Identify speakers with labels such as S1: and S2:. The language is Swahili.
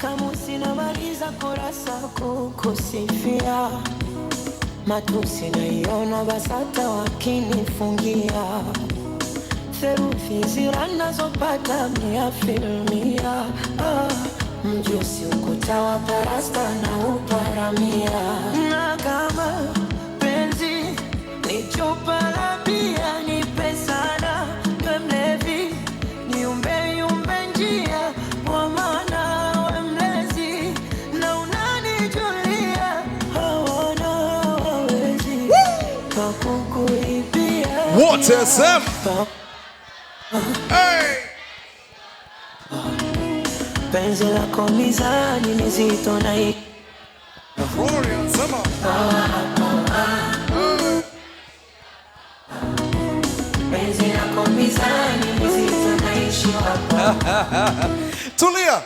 S1: kama sinamaliza kurasa kukusifia, matusi naiona basata wakinifungia, theruthi zirana zopata mia filmia, mjusi ukuta wa parasta na uparamia. Na kama penzi ni chupa la bia, nipe sana we mlevi, niumbe yumbe njia, kwa maana we mlezi na unanijulia, hawana wawezi pakukuibia.
S2: What is them? Hey!
S1: Penzi lako mizani mizito na hii
S2: Florian, sema.
S1: penzi lako mizani mizito na ishi hapa.
S2: Tulia.